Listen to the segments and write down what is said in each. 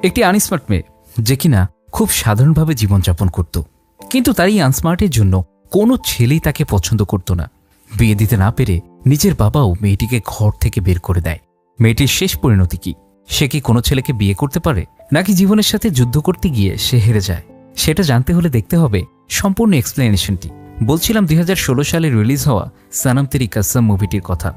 একটি আনস্মার্ট মেয়ে যে কিনা খুব সাধারণভাবে জীবনযাপন করত, কিন্তু তার এই আনস্মার্টের জন্য কোনো ছেলেই তাকে পছন্দ করত না। বিয়ে দিতে না পেরে নিজের বাবাও মেয়েটিকে ঘর থেকে বের করে দেয়। মেয়েটির শেষ পরিণতি কি? সে কি কোনো ছেলেকে বিয়ে করতে পারে, নাকি জীবনের সাথে যুদ্ধ করতে গিয়ে সে হেরে যায়? সেটা জানতে হলে দেখতে হবে সম্পূর্ণ এক্সপ্লেনেশনটি। বলছিলাম 2016 সালে রিলিজ হওয়া সনম তেরি কসম মুভিটির কথা।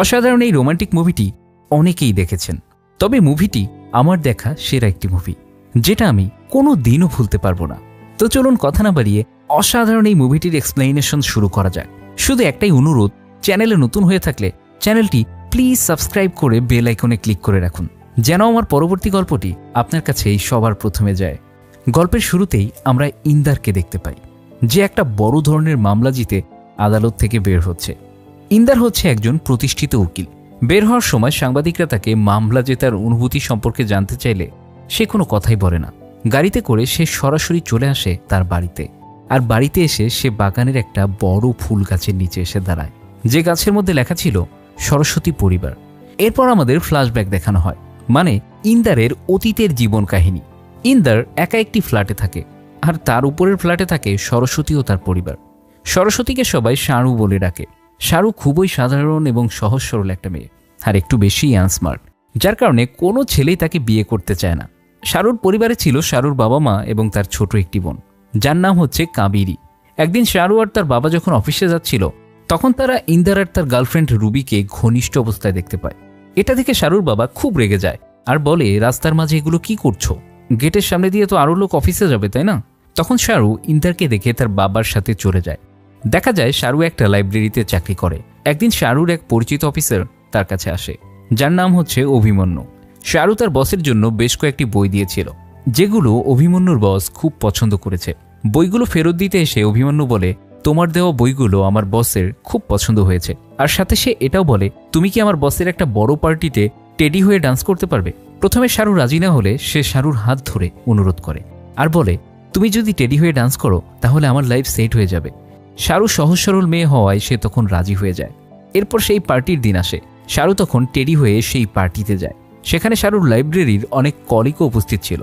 অসাধারণ এই রোমান্টিক মুভিটি অনেকেই দেখেছেন, তবে মুভিটি আমার দেখা সেরা একটি মুভি, যেটা আমি কোনো দিনও ভুলতে পারবো না। তো চলুন কথা না বাড়িয়ে অসাধারণ এই মুভিটির এক্সপ্লেনেশন শুরু করা যায়। শুধু একটাই অনুরোধ, চ্যানেলে নতুন হয়ে থাকলে চ্যানেলটি প্লিজ সাবস্ক্রাইব করে বেল আইকনে ক্লিক করে রাখুন, যেন আমার পরবর্তী গল্পটি আপনার কাছেই সবার প্রথমে যায়। গল্পের শুরুতেই আমরা ইন্দারকে দেখতে পাই, যে একটা বড় ধরনের মামলা জিতে আদালত থেকে বের হচ্ছে। ইন্দার হচ্ছে একজন প্রতিষ্ঠিত উকিল। বের হওয়ার সময় সাংবাদিকরা তাকে মামলা জেতার অনুভূতি সম্পর্কে জানতে চাইলে সে কোনো কথাই বলে না। গাড়িতে করে সে সরাসরি চলে আসে তার বাড়িতে, আর বাড়িতে এসে সে বাগানের একটা বড় ফুল গাছের নিচে এসে দাঁড়ায়, যে গাছের মধ্যে লেখা ছিল সরস্বতী পরিবার। এরপর আমাদের ফ্ল্যাশব্যাক দেখানো হয়, মানে ইন্দারের অতীতের জীবন কাহিনী। ইন্দার একা একটি ফ্ল্যাটে থাকে, আর তার উপরের ফ্ল্যাটে থাকে সরস্বতী ও তার পরিবার। সরস্বতীকে সবাই শারু বলে ডাকে। শারু খুবই সাধারণ এবং সহজ সরল একটা মেয়ে, আর একটু বেশি আনস্মার্ট, যার কারণে কোনো ছেলেই তাকে বিয়ে করতে চায় না। শারুর পরিবারে ছিল শারুর বাবা মা এবং তার ছোট একটি বোন, যার নাম হচ্ছে কাবেরী। একদিন শারু আর তার বাবা যখন অফিসে যাচ্ছিল, তখন তারা ইন্দার আর তার গার্লফ্রেন্ড রুবিকে ঘনিষ্ঠ অবস্থায় দেখতে পায়। এটা দেখে শারুর বাবা খুব রেগে যায় আর বলে, রাস্তার মাঝে এগুলো কি করছো? গেটের সামনে দিয়ে তো আরও লোক অফিসে যাবে, তাই না? তখন শারু ইন্দারকে দেখে তার বাবার সাথে চলে যায়। দেখা যায় শারু একটা লাইব্রেরিতে চাকরি করে। একদিন শারুর এক পরিচিত অফিসার তার কাছে আসে, যার নাম হচ্ছে অভিমন্যু। শারু তার বসের জন্য বেশ কয়েকটি বই দিয়েছিল, যেগুলো অভিমন্যুর বস খুব পছন্দ করেছে। বইগুলো ফেরত দিতে এসে অভিমন্যু বলে, তোমার দেওয়া বইগুলো আমার বসের খুব পছন্দ হয়েছে। আর সাথে সে এটাও বলে, তুমি কি আমার বসের একটা বড় পার্টিতে টেডি হয়ে ডান্স করতে পারবে? প্রথমে শারু রাজি না হলে সে শারুর হাত ধরে অনুরোধ করে আর বলে, তুমি যদি টেডি হয়ে ডান্স করো তাহলে আমার লাইফ সেট হয়ে যাবে। শারু সহজ সরল মেয়ে হওয়ায় সে তখন রাজি হয়ে যায়। এরপর সেই পার্টির দিন আসে। শারু তখন টেডি হয়ে সেই পার্টিতে যায়। সেখানে শারুর লাইব্রেরির অনেক কলিগও উপস্থিত ছিল।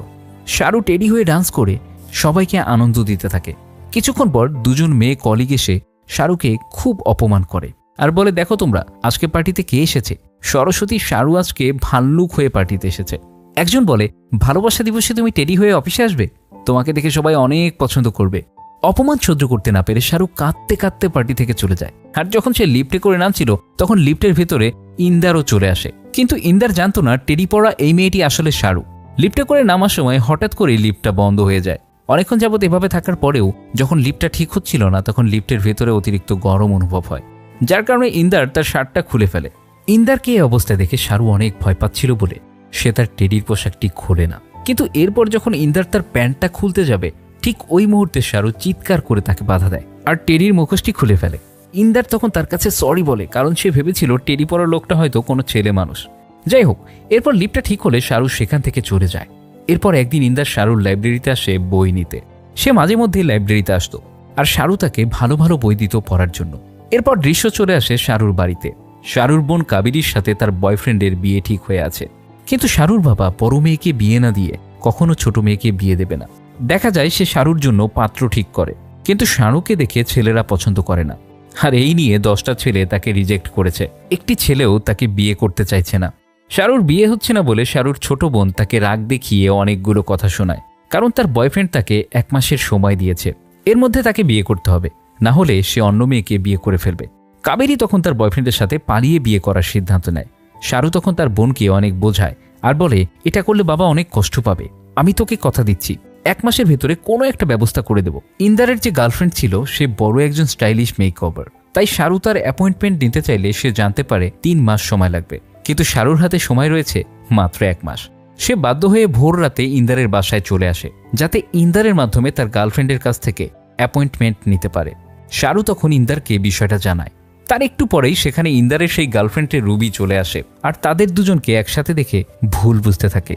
শারু টেডি হয়ে ডান্স করে সবাইকে আনন্দ দিতে থাকে। কিছুক্ষণ পর দুজন মেয়ে কলিগ এসে শারুকে খুব অপমান করে আর বলে, দেখো তোমরা, আজকে পার্টিতে কে এসেছে? সরস্বতী শারু আজকে ভাল্লুক হয়ে পার্টিতে এসেছে। একজন বলে, ভালোবাসা দিবসে তুমি টেডি হয়ে অফিসে আসবে? তোমাকে দেখে সবাই অনেক পছন্দ করবে। অপমান সহ্য করতে না পেরে শারু কাঁদতে কাঁদতে পার্টি থেকে চলে যায়। আর যখন সে লিফটে করে নামছিল, তখন লিফটের ভেতরে ইন্দারও চলে আসে। কিন্তু ইন্দার জানতো না টেডি পরা এই মেয়েটি আসলে শারু। লিফটে করে নামার সময় হঠাৎ করে লিফটটা বন্ধ হয়ে যায়। অনেকক্ষণ যাবৎ এভাবে থাকার পরেও যখন লিফটটা ঠিক হচ্ছিল না, তখন লিফটের ভেতরে অতিরিক্ত গরম অনুভব হয়, যার কারণে ইন্দার তার শার্টটা খুলে ফেলে। ইন্দারকে এই অবস্থায় দেখে শারু অনেক ভয় পাচ্ছিল বলে সে তার টেডির পোশাকটি খোলে না। কিন্তু এরপর যখন ইন্দার তার প্যান্টটা খুলতে যাবে, ঠিক ওই মুহূর্তে শারু চিৎকার করে তাকে বাধা দেয় আর টেডির মুখোশটি খুলে ফেলে। ইন্দার তখন তার কাছে সরি বলে, কারণ সে ভেবেছিল টেডি পরা লোকটা হয়তো কোনো ছেলে মানুষ। যাই হোক, এরপর লিফটটা ঠিক হলে শারু সেখান থেকে চলে যায়। এরপর একদিন ইন্দার শারুর লাইব্রেরিতে আসে বই নিতে। সে মাঝে মধ্যেই লাইব্রেরিতে আসতো, আর শারু তাকে ভালো ভালো বই দিত পড়ার জন্য। এরপর দৃশ্য চলে আসে শারুর বাড়িতে। শারুর বোন কাবেরীর সাথে তার বয়ফ্রেন্ডের বিয়ে ঠিক হয়ে আছে, কিন্তু শারুর বাবা বড় মেয়েকে বিয়ে না দিয়ে কখনো ছোট মেয়েকে বিয়ে দেবে না। দেখা যায় সে শারুর জন্য পাত্র ঠিক করে, কিন্তু শারুকে দেখে ছেলেরা পছন্দ করে না, আর এই নিয়ে 10টা ছেলে তাকে রিজেক্ট করেছে। একটি ছেলেও তাকে বিয়ে করতে চাইছে না। শারুর বিয়ে হচ্ছে না বলে শারুর ছোট বোন তাকে রাগ দেখিয়ে অনেকগুলো কথা শোনায়, কারণ তার বয়ফ্রেন্ড তাকে 1 মাসের সময় দিয়েছে। এর মধ্যে তাকে বিয়ে করতে হবে, না হলে সে অন্য মেয়েকে বিয়ে করে ফেলবে। কাবেরী তখন তার বয়ফ্রেন্ডের সাথে পালিয়ে বিয়ে করার সিদ্ধান্ত নেয়। শারু তখন তার বোনকে অনেক বোঝায় আর বলে, এটা করলে বাবা অনেক কষ্ট পাবে। আমি তোকে কথা দিচ্ছি, 1 মাসের ভেতরে কোনো একটা ব্যবস্থা করে দেব। ইন্দারের যে গার্লফ্রেন্ড ছিল সে বড় একজন স্টাইলিশ মেকওভার, তাই শারু তার অ্যাপয়েন্টমেন্ট নিতে চাইলে সে জানতে পারে 3 মাস সময় লাগবে, কিন্তু শারুর হাতে সময় রয়েছে মাত্র 1 মাস। সে বাধ্য হয়ে ভোর রাতে ইন্দারের বাসায় চলে আসে, যাতে ইন্দারের মাধ্যমে তার গার্লফ্রেন্ডের কাছ থেকে অ্যাপয়েন্টমেন্ট নিতে পারে। শারু তখন ইন্দারকে বিষয়টা জানায়। তার একটু পরেই সেখানে ইন্দারের সেই গার্লফ্রেন্ডের রুবি চলে আসে, আর তাদের দুজনকে একসাথে দেখে ভুল বুঝতে থাকে।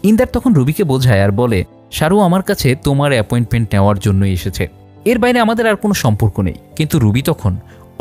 ইন্দার তখন রুবিকে বোঝায় আর বলে, শারু আমার কাছে তোমার অ্যাপয়েন্টমেন্ট নেওয়ার জন্যই এসেছে, এর বাইরে আমাদের আর কোনো সম্পর্ক নেই। কিন্তু রুবি তখন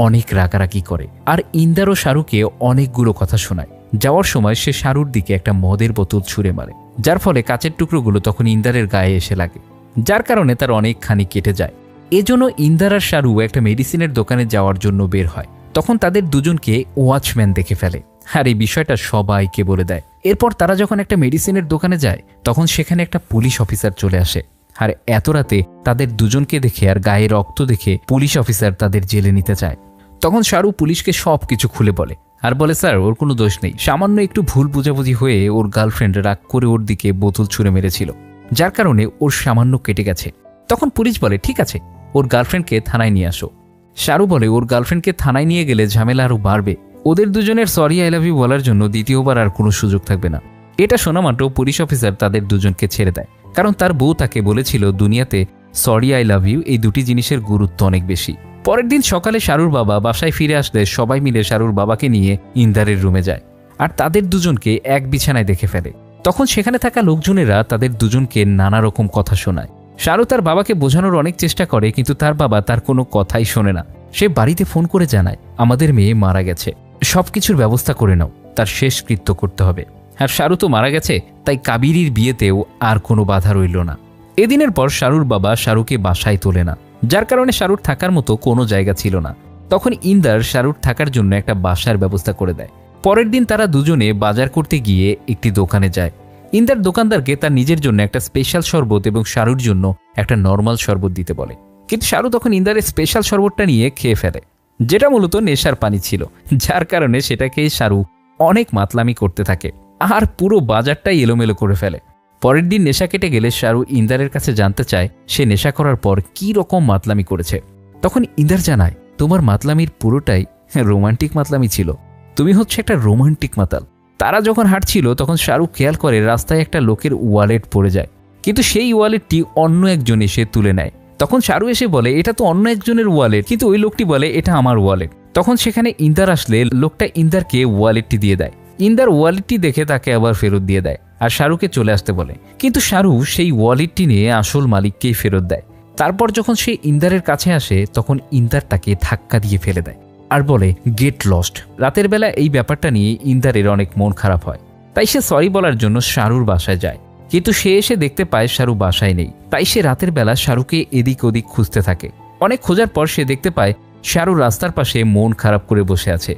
অনেক রাগারাগি করে, আর ইন্দার ও শারুকে অনেকগুলো কথা শোনায়। যাওয়ার সময় সে শারুর দিকে একটা মদের বোতল ছুঁড়ে মারে, যার ফলে কাচের টুকরোগুলো তখন ইন্দারের গায়ে এসে লাগে, যার কারণে তার অনেকখানি কেটে যায়। এজন্য ইন্দার আর শাহরু একটা মেডিসিনের দোকানে যাওয়ার জন্য বের হয়। তখন তাদের দুজনকে ওয়াচম্যান দেখে ফেলে, আর এই বিষয়টা সবাইকে বলে দেয়। এরপর তারা যখন একটা মেডিসিনের দোকানে যায় তখন সেখানে একটা পুলিশ অফিসার চলে আসে, আর এত রাতে তাদের দুজনকে দেখে আর গায়ে রক্ত দেখে পুলিশ অফিসার তাদের জেলে নিতে চায়। তখন শাহরু পুলিশকে সব কিছু খুলে বলে আর বলে, স্যার ওর কোনো দোষ নেই, সামান্য একটু ভুল বুঝাবুঝি হয়ে ওর গার্লফ্রেন্ড রাগ করে ওর দিকে বোতল ছুঁড়ে মেরেছিল, যার কারণে ওর সামান্য কেটে গেছে। তখন পুলিশ বলে, ঠিক আছে, ওর গার্লফ্রেন্ডকে থানায় নিয়ে আসো। শাহরু বলে, ওর গার্লফ্রেন্ডকে থানায় নিয়ে গেলে ঝামেলা আরও বাড়বে, ওদের দুজনের সরি আই লাভ ইউ বলার জন্য দ্বিতীয়বার আর কোনো সুযোগ থাকবে না। এটা শোনা মাত্র পুলিশ অফিসার তাদের দুজনকে ছেড়ে দেয়, কারণ তার বউ তাকে বলেছিল দুনিয়াতে সরি আই লাভ ইউ এই দুটি জিনিসের গুরুত্ব অনেক বেশি। পরের দিন সকালে শাহরুর বাবা বাসায় ফিরে আসলে সবাই মিলে শাহরুর বাবাকে নিয়ে ইন্দারের রুমে যায়, আর তাদের দুজনকে এক বিছানায় দেখে ফেলে। তখন সেখানে থাকা লোকজনেরা তাদের দুজনকে নানা রকম কথা শোনায়। শাহরু তার বাবাকে বোঝানোর অনেক চেষ্টা করে, কিন্তু তার বাবা তার কোনো কথাই শোনে না। সে বাড়িতে ফোন করে জানায়, আমাদের মেয়ে মারা গেছে, সবকিছুর ব্যবস্থা করে নাও, তার শেষ কৃত্য করতে হবে। আর শাহরু তো মারা গেছে, তাই কাবেরীর বিয়েতেও আর কোনো বাধা রইল না। এদিনের পর শাহরুর বাবা শাহরুকে বাসায় তোলে না, যার কারণে শাহরুর থাকার মতো কোনো জায়গা ছিল না। তখন ইন্দার শাহরুর থাকার জন্য একটা বাসার ব্যবস্থা করে দেয়। পরের দিন তারা দুজনে বাজার করতে গিয়ে একটি দোকানে যায়। ইন্দার দোকানদারকে তার নিজের জন্য একটা স্পেশাল শরবত এবং শাহরুর জন্য একটা নর্মাল শরবত দিতে বলে, কিন্তু শাহরু তখন ইন্দারের স্পেশাল শরবতটা নিয়ে খেয়ে ফেলে, যেটা মূলত নেশার পানি ছিল, যার কারণে সেটাকে শাহরু অনেক মাতলামি করতে থাকে আর পুরো বাজারটাই এলোমেলো করে ফেলে। পরের দিন নেশা কেটে গেলে শাহরু ইন্দারের কাছে জানতে চায় সে নেশা করার পর কি রকম মাতলামি করেছে। তখন ইন্দার জানায়, তোমার মাতলামির পুরোটাই রোমান্টিক মাতলামি ছিল, তুমি হচ্ছে একটা রোমান্টিক মাতাল। তারা যখন হাঁটছিল তখন শাহরু খেয়াল করে রাস্তায় একটা লোকের ওয়ালেট পড়ে যায়, কিন্তু সেই ওয়ালেটটি অন্য একজন এসে তুলে নেয়। তখন শাহরু এসে বলে, এটা তো অন্য একজনের ওয়ালেট, কিন্তু ওই লোকটি বলে এটা আমার ওয়ালেট। তখন সেখানে ইন্দার আসলে লোকটা ইন্দারকে ওয়ালেটটি দিয়ে দেয়। ইন্দার ওয়ালেটটি দেখে তাকে আবার ফেরত দিয়ে দেয় আর শাহরুকে চলে আসতে বলে, কিন্তু শাহরু সেই ওয়ালেটটি নিয়ে আসল মালিককেই ফেরত দেয়। তারপর যখন সে ইন্দারের কাছে আসে তখন ইন্দার তাকে ধাক্কা দিয়ে ফেলে দেয় আর বলে, গেট লস্ট। রাতের বেলা এই ব্যাপারটা নিয়ে ইন্দারের অনেক মন খারাপ হয়, তাই সে সরি বলার জন্য শাহরুর বাসায় যায়, কিন্তু সে এসে দেখতে পায় শাহরু বাসায় নেই। তাই সে রাতের বেলা শাহরুকে এদিক ওদিক খুঁজতে থাকে। অনেক খোঁজার পর সে দেখতে পায় শাহরু রাস্তার পাশে মন খারাপ করে বসে আছে।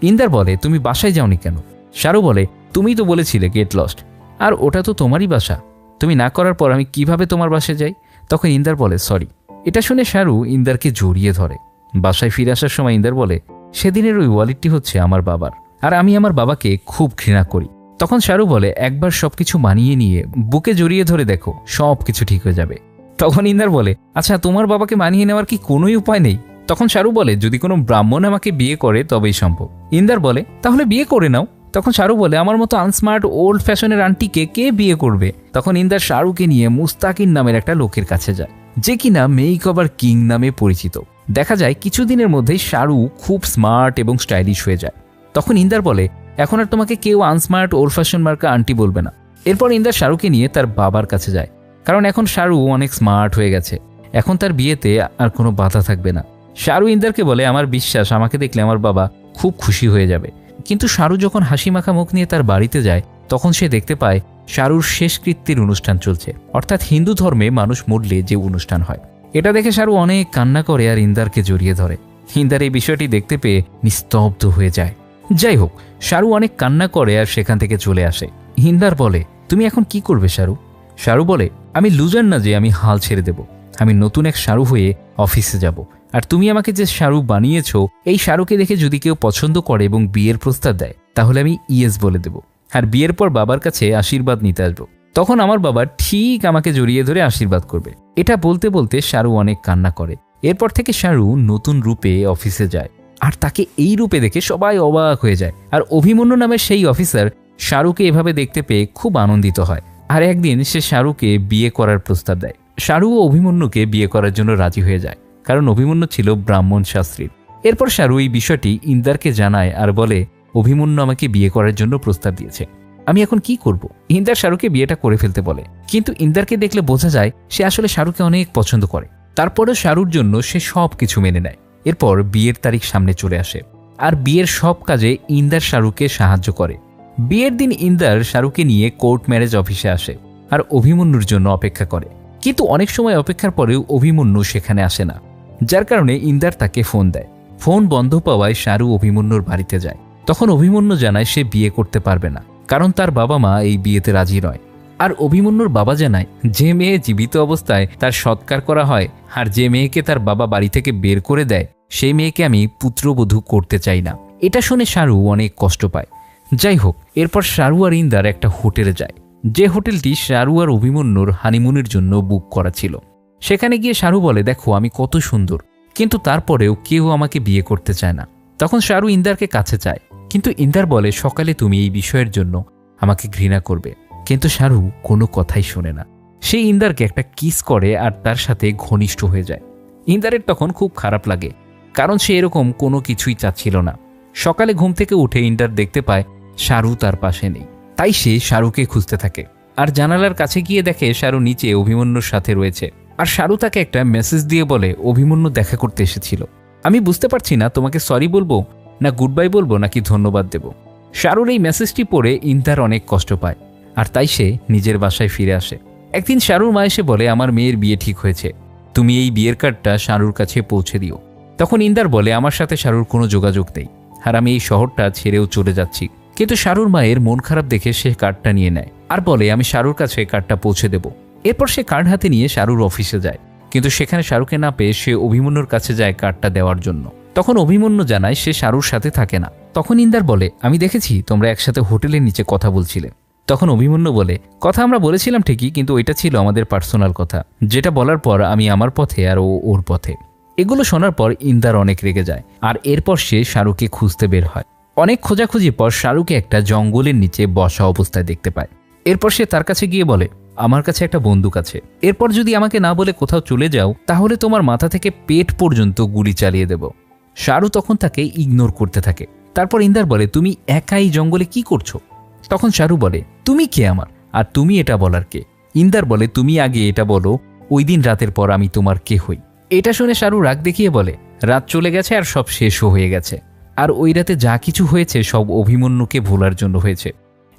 ইন্দার বলে, তুমি বাসায় যাওনি কেন? শাহরু বলে, তুমি তো বলেছিলে গেট লস্ট, আর ওটা তো তোমারই বাসা, তুমি না করার পর আমি কিভাবে তোমার বাসায় যাই? তখন ইন্দার বলে, সরি। এটা শুনে শাহরু ইন্দারকে জড়িয়ে ধরে। বাসায় ফিরে আসার সময় ইন্দার বলে, সেদিনের ওই ওয়ালেটটি হচ্ছে আমার বাবার, আর আমি আমার বাবাকে খুব ঘৃণা করি। তখন শাহরু বলে, একবার সবকিছু মানিয়ে নিয়ে বুকে জড়িয়ে ধরে দেখো, সব কিছু ঠিক হয়ে যাবে। তখন ইন্দার বলে, আচ্ছা তোমার বাবাকে মানিয়ে নেওয়ার কি কোনোই উপায় নেই? তখন শাহরু বলে, যদি কোনো ব্রাহ্মণ আমাকে বিয়ে করে তবেই সম্ভব। ইন্দার বলে, তাহলে বিয়ে করে নাও। তখন শাহরু বলে, আমার মতো আনস্মার্ট ওল্ড ফ্যাশনের আন্টিকে কে বিয়ে করবে? তখন ইন্দার শাহরুকে নিয়ে মুস্তাকিন নামের একটা লোকের কাছে যায়, যে কিনা মেকওভার কিং নামে পরিচিত। দেখা যায় কিছুদিনের মধ্যেই শাহরু খুব স্মার্ট এবং স্টাইলিশ হয়ে যায়। তখন ইন্দার বলে, এখন আর তোমাকে কেউ আনস্মার্ট ওল্ড ফ্যাশন মার্কা আন্টি বলবে না। এরপর ইন্দার শাহরুকে নিয়ে তার বাবার কাছে যায়, কারণ এখন শাহরু অনেক স্মার্ট হয়ে গেছে, এখন তার বিয়েতে আর কোনো বাধা থাকবে না। শাহরু ইন্দারকে বলে, আমার বিশ্বাস আমাকে দেখলে আমার বাবা খুব খুশি হয়ে যাবে। কিন্তু শাহরু যখন হাসি মাখা মুখ নিয়ে তার বাড়িতে যায় তখন সে দেখতে পায় শাহরুর শেষকৃত্যের অনুষ্ঠান চলছে, অর্থাৎ হিন্দু ধর্মে মানুষ মরলে যে অনুষ্ঠান হয়। এটা দেখে শাহরু অনেক কান্না করে আর ইন্দারকে জড়িয়ে ধরে। ইন্দার এই বিষয়টি দেখতে পেয়ে নিস্তব্ধ হয়ে যায়। যাই হোক, শাহরু অনেক কান্না করে আর সেখান থেকে চলে আসে। ইন্দার বলে, তুমি এখন কি করবে শাহরু? শাহরু বলে, আমি লুজার না যে আমি হাল ছেড়ে দেব, আমি নতুন এক শাহরু হয়ে অফিসে যাব, আর তুমি আমাকে যে শাহরু বানিয়েছো এই শাহরুকে দেখে যদি কেউ পছন্দ করে এবং বিয়ের প্রস্তাব দেয় তাহলে আমি ইয়েস বলে দেব, আর বিয়ের পর বাবার কাছে আশীর্বাদ নিতে আসবো। তখন আমার বাবা ঠিক আমাকে জড়িয়ে ধরে আশীর্বাদ করবে। এটা বলতে বলতে শাহরু অনেক কান্না করে। এরপর থেকে শাহরু নতুন রূপে অফিসে যায়, আর তাকে এই রূপে দেখে সবাই অবাক হয়ে যায়। আর অভিমন্যু নামের সেই অফিসার শাহরুকে এভাবে দেখতে পেয়ে খুব আনন্দিত হয়, আর একদিন সে শাহরুকে বিয়ে করার প্রস্তাব দেয়। শাহরু ও অভিমন্যুকে বিয়ে করার জন্য রাজি হয়ে যায়, কারণ অভিমন্যু ছিল ব্রাহ্মণ শাস্ত্রীর। এরপর শাহরু এই বিষয়টি ইন্দারকে জানায় আর বলে, অভিমন্যু আমাকে বিয়ে করার জন্য প্রস্তাব দিয়েছে, আমি এখন কি করব? ইন্দার শাহরুকে বিয়েটা করে ফেলতে বলে, কিন্তু ইন্দারকে দেখলে বোঝা যায় সে আসলে শাহরুকে অনেক পছন্দ করে। তারপরেও শাহরুর জন্য সে সব কিছু মেনে নেয়। এরপর বিয়ের তারিখ সামনে চলে আসে, আর বিয়ের সব কাজে ইন্দার শাহরুকে সাহায্য করে। বিয়ের দিন ইন্দার শাহরুখকে নিয়ে কোর্ট ম্যারেজ অফিসে আসে আর অভিমন্যুর জন্য অপেক্ষা করে, কিন্তু অনেক সময় অপেক্ষার পরেও অভিমন্যু সেখানে আসে না, যার কারণে ইন্দার তাকে ফোন দেয়। ফোন বন্ধ পাওয়ায় শাহরু অভিমন্যুর বাড়িতে যায়। তখন অভিমন্যু জানায় সে বিয়ে করতে পারবে না, কারণ তার বাবা মা এই বিয়েতে রাজি নয়। আর অভিমন্যুর বাবা জানায় যে মেয়ে জীবিত অবস্থায় তার সৎকার করা হয় আর যে মেয়েকে তার বাবা বাড়ি থেকে বের করে দেয় সেই মেয়েকে আমি পুত্রবধূ করতে চাই না। এটা শুনে শাহরু অনেক কষ্ট পায়। যাই হোক, এরপর শাহরু আর ইন্দার একটা হোটেলে যায়, যে হোটেলটি শাহরু আর অভিমন্যুর হানিমুনের জন্য বুক করা ছিল। সেখানে গিয়ে শাহরু বলে, দেখো আমি কত সুন্দর, কিন্তু তারপরেও কেউ আমাকে বিয়ে করতে চায় না। তখন শাহরু ইন্দারকে কাছে চায়, কিন্তু ইন্দার বলে সকালে তুমি এই বিষয়ের জন্য আমাকে ঘৃণা করবে। কিন্তু শাহরু কোনো কথাই শোনে না। সে ইন্দারকে একটা কিস করে আর তার সাথে ঘনিষ্ঠ হয়ে যায়। ইন্দারের তখন খুব খারাপ লাগে, কারণ সে এরকম কোনো কিছুই চাচ্ছিল না। সকালে ঘুম থেকে উঠে ইন্দার দেখতে পায় শাহরু তার পাশে নেই, তাই সে শাহরুকে খুঁজতে থাকে আর জানালার কাছে গিয়ে দেখে শাহরু নিচে অভিমন্যুর সাথে রয়েছে। আর শাহরু তাকে একটা মেসেজ দিয়ে বলে অভিমন্যু দেখা করতে এসেছিল, আমি বুঝতে পারছি না তোমাকে সরি বলবো না গুড বাই বলবো নাকি ধন্যবাদ দেব। শাহরুর এই মেসেজটি পড়ে ইন্দার অনেক কষ্ট পায় আর তাই সে নিজের বাসায় ফিরে আসে। একদিন শাহরুর মা এসে বলে আমার মেয়ের বিয়ে ঠিক হয়েছে, তুমি এই বিয়ের কার্ডটা শাহরুর কাছে পৌঁছে দিও। তখন ইন্দার বলে আমার সাথে শাহরুর কোনো যোগাযোগ নেই আর আমি এই শহরটা ছেড়েও চলে যাচ্ছি। কিন্তু শাহরুর মায়ের মন খারাপ দেখে সে কার্ডটা নিয়ে নেয় আর বলে আমি শাহরুর কাছে কার্ডটা পৌঁছে দেব। এরপর সে কার্ড হাতে নিয়ে শাহরুর অফিসে যায়, কিন্তু সেখানে শাহরুকে না পেয়ে সে অভিমন্যুর কাছে যায় কার্ডটা দেওয়ার জন্য। তখন অভিমন্যু জানায় সে শাহরুর সাথে থাকে না। তখন ইন্দার বলে আমি দেখেছি তোমরা একসাথে হোটেলের নিচে কথা বলছিলে। তখন অভিমন্যু বলে কথা আমরা বলেছিলাম ঠিকই, কিন্তু এটা ছিল আমাদের পার্সোনাল কথা, যেটা বলার পর আমি আমার পথে আর ও ওর পথে। এগুলো শোনার পর ইন্দার অনেক রেগে যায় আর এরপর সে শাহরুকে খুঁজতে বের হয়। অনেক খোঁজাখুঁজির পর শাহরুকে একটা জঙ্গলের নিচে বসা অবস্থায় দেখতে পায়। এরপর সে তার কাছে গিয়ে বলে আমার কাছে একটা বন্দুক আছে, এরপর যদি আমাকে না বলে কোথাও চলে যাও তাহলে তোমার মাথা থেকে পেট পর্যন্ত গুলি চালিয়ে দেব। শাহরু তখন তাকে ইগনোর করতে থাকে। তারপর ইন্দার বলে তুমি একা এই জঙ্গলে কি করছো? তখন শাহরু বলে তুমি কে আমার, আর তুমি এটা বলার কে? ইন্দার বলে তুমি আগে এটা বলো ওই দিন রাতের পর আমি তোমার কে হই। এটা শুনে শাহরু রাগ দেখিয়ে বলে রাত চলে গেছে আর সব শেষও হয়ে গেছে, আর ওই রাতে যা কিছু হয়েছে সব অভিমন্যুকে ভোলার জন্য হয়েছে,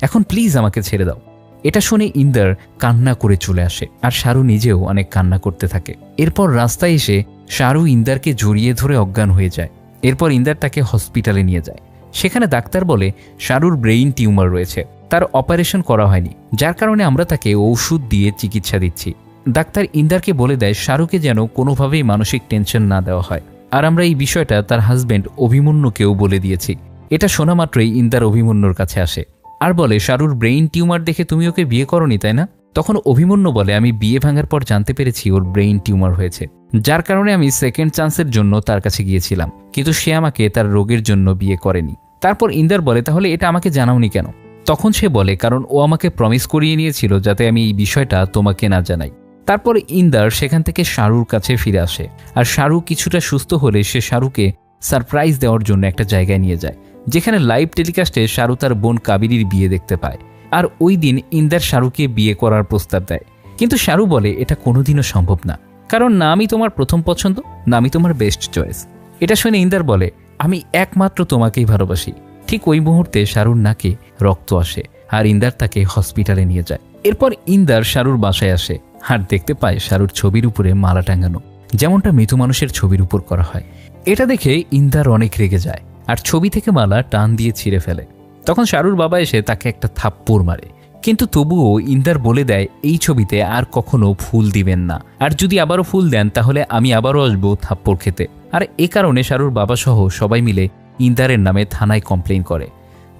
এখন প্লিজ আমাকে ছেড়ে দাও। এটা শুনে ইন্দার কান্না করে চলে আসে আর শাহরু নিজেও অনেক কান্না করতে থাকে। এরপর রাস্তায় এসে শাহরু ইন্দারকে জড়িয়ে ধরে অজ্ঞান হয়ে যায়। এরপর ইন্দার তাকে হসপিটালে নিয়ে যায়। সেখানে ডাক্তার বলে শাহরুর ব্রেইন টিউমার রয়েছে, তার অপারেশন করা হয়নি, যার কারণে আমরা তাকে ওষুধ দিয়ে চিকিৎসা দিচ্ছি। ডাক্তার ইন্দারকে বলে দেয় শাহরুকে যেন কোনোভাবেই মানসিক টেনশন না দেওয়া হয়, আর আমরা এই বিষয়টা তার হাজব্যান্ড অভিমন্যুকেও বলে দিয়েছি। এটা শোনা মাত্রই ইন্দার অভিমন্যুর কাছে আসে আর বলে শাহরুর ব্রেইন টিউমার দেখে তুমি ওকে বিয়ে করনি তাই না? তখন অভিমন্যু বলে আমি বিয়ে ভাঙার পর জানতে পেরেছি ওর ব্রেইন টিউমার হয়েছে, যার কারণে আমি সেকেন্ড চান্সের জন্য তার কাছে গিয়েছিলাম, কিন্তু সে আমাকে তার রোগের জন্য বিয়ে করেনি। তারপর ইন্দার বলে তাহলে এটা আমাকে জানাওনি কেন? তখন সে বলে কারণ ও আমাকে প্রমিস করিয়ে নিয়েছিল যাতে আমি এই বিষয়টা তোমাকে না জানাই। তারপর ইন্দার সেখান থেকে শাহরুর কাছে ফিরে আসে আর শাহরু কিছুটা সুস্থ হলে সে শাহরুকে সারপ্রাইজ দেওয়ার জন্য একটা জায়গায় নিয়ে যায়, যেখানে লাইভ টেলিকাস্টে শাহরু তার বোন কাবেরীর বিয়ে দেখতে পায়। আর ওই দিন ইন্দার শাহরুকে বিয়ে করার প্রস্তাব দেয়, কিন্তু শাহরু বলে এটা কোনোদিনও সম্ভব না, কারণ না আমি তোমার প্রথম পছন্দ না আমি তোমার বেস্ট চয়েস। এটা শুনে ইন্দার বলে আমি একমাত্র তোমাকেই ভালোবাসি। ঠিক ওই মুহূর্তে শাহরুর নাকে রক্ত আসে আর ইন্দার তাকে হসপিটালে নিয়ে যায়। এরপর ইন্দার শাহরুর বাসায় আসে আর দেখতে পায় শাহরুর ছবির উপরে মালা টাঙানো, যেমনটা মৃত মানুষের ছবির উপর করা হয়। এটা দেখে ইন্দার অনেক রেগে যায় আর ছবি থেকে মালা টান দিয়ে ছিঁড়ে ফেলে। তখন শাহরুর বাবা এসে তাকে একটা থাপ্পড় মারে, কিন্তু তবুও ইন্দার বলে দেয় এই ছবিতে আর কখনো ফুল দিবেন না, আর যদি আবারও ফুল দেন তাহলে আমি আবারও আসবো থাপ্পড় খেতে। আর এ কারণে শাহরুর বাবা সহ সবাই মিলে ইন্দারের নামে থানায় কমপ্লেন করে,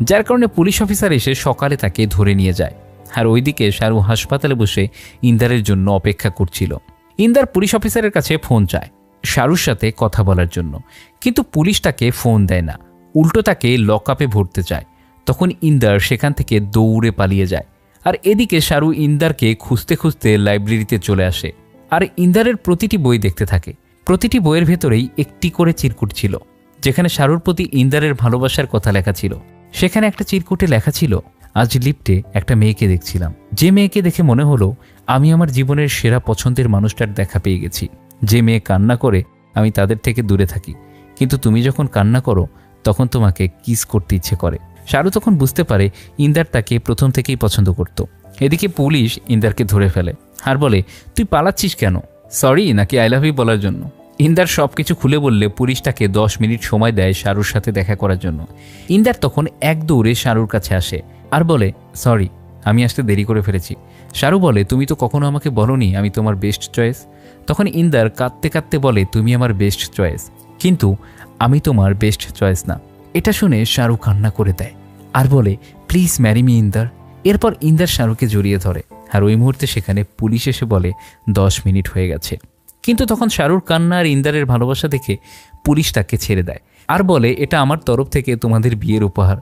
যার কারণে পুলিশ অফিসার এসে সকালে তাকে ধরে নিয়ে যায়। আর ওইদিকে শাহরু হাসপাতালে বসে ইন্দারের জন্য অপেক্ষা করছিল। ইন্দার পুলিশ অফিসারের কাছে ফোন চায় শাহরুর সাথে কথা বলার জন্য, কিন্তু পুলিশ তাকে ফোন দেয় না, উল্টো তাকে লকআপে ভরতে চায়। তখন ইন্দার সেখান থেকে দৌড়ে পালিয়ে যায়। আর এদিকে শাহরু ইন্দারকে খুঁজতে খুঁজতে লাইব্রেরিতে চলে আসে আর ইন্দারের প্রতিটি বই দেখতে থাকে। প্রতিটি বইয়ের ভেতরেই একটি করে চিরকুট ছিল, যেখানে শাহরুর প্রতি ইন্দারের ভালোবাসার কথা লেখা ছিল। সেখানে একটা চিরকুটে লেখা ছিল আজ লিফটে একটা মেয়েকে দেখছিলাম, যে মেয়েকে দেখে মনে হলো আমি আমার জীবনের সেরা পছন্দের মানুষটার দেখা পেয়ে গেছি। যে মেয়ে কান্না করে আমি তাদের থেকে দূরে থাকি, কিন্তু তুমি যখন কান্না করো তখন তোমাকে কিস করতে ইচ্ছে করে। শাহরুখ তখন বুঝতে পারে ইন্দার তাকে প্রথম থেকেই পছন্দ করত। এদিকে পুলিশ ইন্দারকে ধরে ফেলে আর বলে, তুই পালাচ্ছিস কেন? সরি নাকি আই লাভ ইউ বলার জন্য? ইন্দার সব কিছু খুলে বললে পুলিশ তাকে 10 মিনিট সময় দেয় শাহরুর সাথে দেখা করার জন্য। ইন্দার তখন এক দৌড়ে শাহরুর কাছে আসে আর বলে, সরি, আমি আসতে দেরি করে ফেলেছি। শাহরু বলে, তুমি তো কখনো আমাকে বলোনি আমি তোমার বেস্ট চয়েস। তখন ইন্দার কাঁদতে কাঁদতে বলে, তুমি আমার বেস্ট চয়েস, কিন্তু আমি তোমার বেস্ট চয়েস না। এটা শুনে শাহরুখ কান্না করে দেয় আর বলে, প্লিজ ম্যারি মি ইন্দার। এরপর ইন্দার শাহরুখকে জড়িয়ে ধরে আর ওই মুহূর্তে সেখানে পুলিশ এসে বলে 10 মিনিট হয়ে গেছে। কিন্তু তখন শাহরুখ কান্না আর ইন্দারের ভালোবাসা দেখে পুলিশ তাকে ছেড়ে দেয় আর বলে, এটা আমার তরফ থেকে তোমাদের বিয়ের উপহার।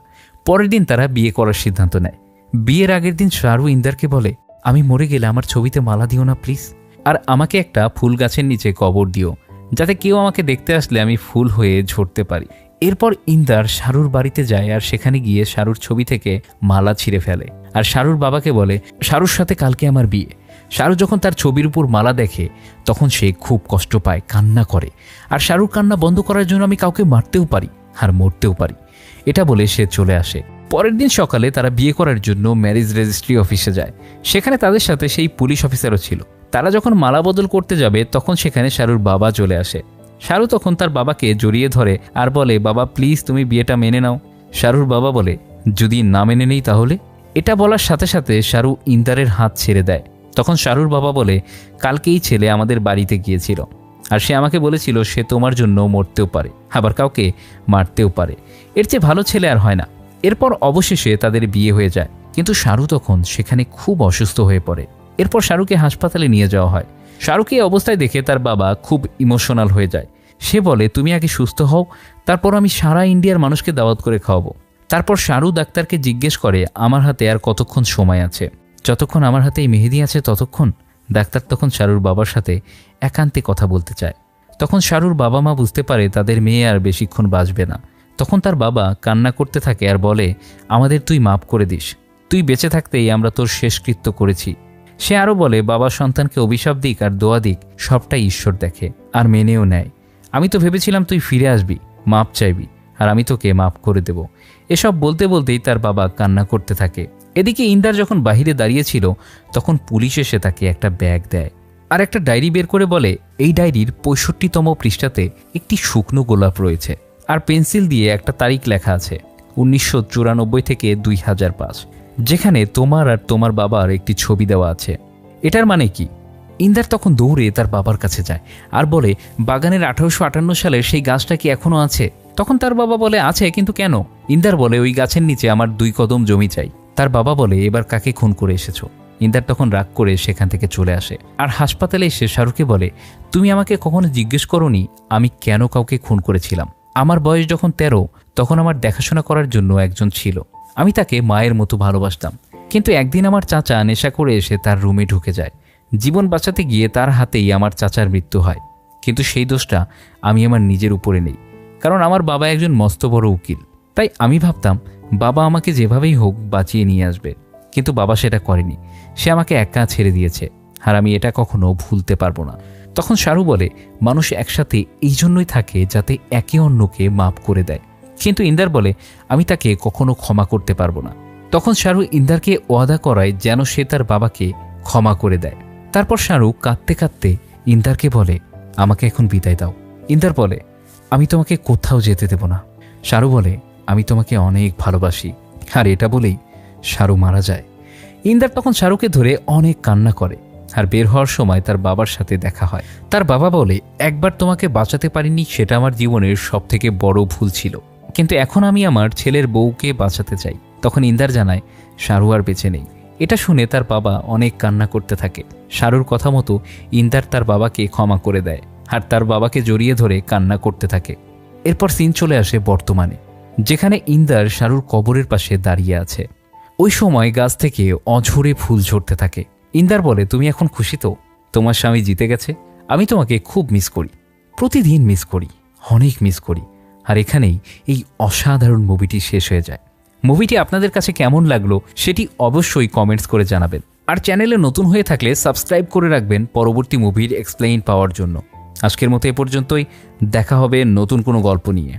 পরের দিন তারা বিয়ে করার সিদ্ধান্ত নেয়। বিয়ের আগের দিন শাহরুখ ইন্দারকে বলে, আমি মরে গেলে আমার ছবিতে মালা দিও না প্লিজ, আর আমাকে একটা ফুল গাছের নিচে কবর দিও, যাতে কেউ আমাকে দেখতে আসলে আমি ফুল হয়ে ঝরতে পারি। এরপর ইন্দার শাহরুর বাড়িতে যায় আর সেখানে গিয়ে শাহরুর ছবি থেকে মালা ছিঁড়ে ফেলে আর শাহরুর বাবাকে বলে, শাহরুর সাথে কালকে আমার বিয়ে। শাহরুখ যখন তার ছবির উপর মালা দেখে তখন সে খুব কষ্ট পায়, কান্না করে। আর শাহরুখ কান্না বন্ধ করার জন্য, আমি কাউকে মারতেও পারি আর মরতেও পারি, এটা বলে সে চলে আসে। পরের দিন সকালে তারা বিয়ে করার জন্য ম্যারেজ রেজিস্ট্রি অফিসে যায়। সেখানে তাদের সাথে সেই পুলিশ অফিসারও ছিল। তারা যখন মালা বদল করতে যাবে তখন সেখানে শাহরুর বাবা চলে আসে। শাহরুখ তখন তার বাবাকে জড়িয়ে ধরে আর বলে, বাবা প্লিজ তুমি বিয়েটা মেনে নাও। শাহরুর বাবা বলে, যদি না মেনে নেই তাহলে? এটা বলার সাথে সাথে শাহরুখ ইন্দারের হাত ছেড়ে দেয়। তখন শাহরুর বাবা বলে, কালকেই ছেলে আমাদের বাড়িতে গিয়েছিল আর সে আমাকে বলেছিল সে তোমার জন্য মরতেও পারে, আবার কাউকে মারতেও পারে, এর চেয়ে ভালো ছেলে আর হয় না। এরপর অবশেষে তাদের বিয়ে হয়ে যায়। কিন্তু শাহরুখ তখন সেখানে খুব অসুস্থ হয়ে পড়ে। এরপর শাহরুখকে হাসপাতালে নিয়ে যাওয়া হয়। শাহরুখকে এই অবস্থায় দেখে তার বাবা খুব ইমোশনাল হয়ে যায়। সে বলে, তুমি আগে সুস্থ হও, তারপর আমি সারা ইন্ডিয়ার মানুষকে দাওয়াত করে খাওয়াবো। তারপর শাহরুখ ডাক্তারকে জিজ্ঞেস করে, আমার হাতে আর কতক্ষণ সময় আছে? যতক্ষণ আমার হাতে এই মেহেদি আছে ততক্ষণ। ডাক্তার তখন শাহরুর বাবার সাথে একান্তে কথা বলতে চায়। তখন শাহরুর বাবা মা বুঝতে পারে তাদের মেয়ে আর বেশিক্ষণ বাঁচবে না। তখন তার বাবা কান্না করতে থাকে আর বলে, আমাদের তুই মাফ করে দিস, তুই বেঁচে থাকতেই আমরা তোর শেষকৃত্য করেছি। সে আরও বলে, বাবা সন্তানকে অভিশাপ দিক আর দোয়া দিক সবটাই ঈশ্বর দেখে আর মেনেও নেয়। আমি তো ভেবেছিলাম তুই ফিরে আসবি, মাপ চাইবি, আর আমি তোকে মাফ করে দেব। এসব বলতে বলতেই তার বাবা কান্না করতে থাকে। এদিকে ইন্দার যখন বাহিরে দাঁড়িয়েছিল তখন পুলিশ এসে তাকে একটা ব্যাগ দেয় আর একটা ডায়েরি বের করে বলে, এই ডায়েরির 65তম পৃষ্ঠাতে একটি শুকনো গোলাপ রয়েছে আর পেন্সিল দিয়ে একটা তারিখ লেখা আছে, 1994 থেকে 2005, যেখানে তোমার আর তোমার বাবার একটি ছবি দেওয়া আছে। এটার মানে কি? ইন্দার তখন দৌড়ে তার বাবার কাছে যায় আর বলে, বাগানের 1858 সালের সেই গাছটা কি এখনো আছে? তখন তার বাবা বলে, আছে, কিন্তু কেন? ইন্দার বলে, ওই গাছের নিচে আমার 2 কদম জমি চাই। তার বাবা বলে, এবার কাকে খুন করে এসেছো? ইন্দার তখন রাগ করে সেখান থেকে চলে আসে আর হাসপাতালে এসে শাহরুখকে বলে, তুমি আমাকে কখনো জিজ্ঞেস করোনি আমি কেন কাউকে খুন করেছিলাম? আমার বয়স যখন 13 তখন আমার দেখাশোনা করার জন্য একজন ছিল, আমি তাকে মায়ের মতো ভালোবাসতাম। কিন্তু একদিন আমার চাচা নেশা করে এসে তার রুমে ঢুকে যায়। জীবন বাঁচাতে গিয়ে তার হাতেই আমার চাচার মৃত্যু হয়। কিন্তু সেই দোষটা আমি আমার নিজের উপরে নেই, কারণ আমার বাবা একজন মস্ত বড় উকিল। তাই আমি ভাবতাম বাবা আমাকে যেভাবেই হোক বাঁচিয়ে নিয়ে আসবে, কিন্তু বাবা সেটা করেনি। সে আমাকে একা ছেড়ে দিয়েছে আর আমি এটা কখনো ভুলতে পারবো না। তখন শাহরুখ বলে, মানুষ একসাথে এই জন্যই থাকে যাতে একে অন্যকে মাফ করে দেয়। কিন্তু ইন্দার বলে, আমি তাকে কখনো ক্ষমা করতে পারবো না। তখন শাহরুখ ইন্দারকে ওয়াদা করায় যেন সে তার বাবাকে ক্ষমা করে দেয়। তারপর শাহরুখ কাঁদতে কাঁদতে ইন্দারকে বলে, আমাকে এখন বিদায় দাও। ইন্দার বলে, আমি তোমাকে কোথাও যেতে দেব না। শাহরুখ বলে, আমি তোমাকে অনেক ভালোবাসি। আর এটা বলেই শাহরুখ মারা যায়। ইন্দার তখন শাহরুখকে ধরে অনেক কান্না করে আর বের হওয়ার সময় তার বাবার সাথে দেখা হয়। তার বাবা বলে, একবার তোমাকে বাঁচাতে পারিনি, সেটা আমার জীবনের সবথেকে বড় ভুল ছিল, কিন্তু এখন আমি আমার ছেলের বউকে বাঁচাতে চাই। তখন ইন্দার জানায় শাহরুখ আর বেঁচে নেই। এটা শুনে তার বাবা অনেক কান্না করতে থাকে। শাহরুর কথা মতো ইন্দার তার বাবাকে ক্ষমা করে দেয় আর তার বাবাকে জড়িয়ে ধরে কান্না করতে থাকে। এরপর সিন চলে আসে বর্তমানে, যেখানে ইন্দার শাহরুর কবরের পাশে দাঁড়িয়ে আছে। ওই সময় গাছ থেকে অঝরে ফুল ঝরতে থাকে। ইন্দার বলে, তুমি এখন খুশি তো? তোমার স্বামী জিতে গেছে। আমি তোমাকে খুব মিস করি, প্রতিদিন মিস করি, অনেক মিস করি। আর এখানেই এই অসাধারণ মুভিটি শেষ হয়ে যায়। মুভিটি আপনাদের কাছে কেমন লাগলো সেটি অবশ্যই কমেন্টস করে জানাবেন। আর চ্যানেলে নতুন হয়ে থাকলে সাবস্ক্রাইব করে রাখবেন পরবর্তী মুভির এক্সপ্লেইন পাওয়ার জন্য। আজকের মতো এ পর্যন্তই, দেখা হবে নতুন কোনো গল্প নিয়ে।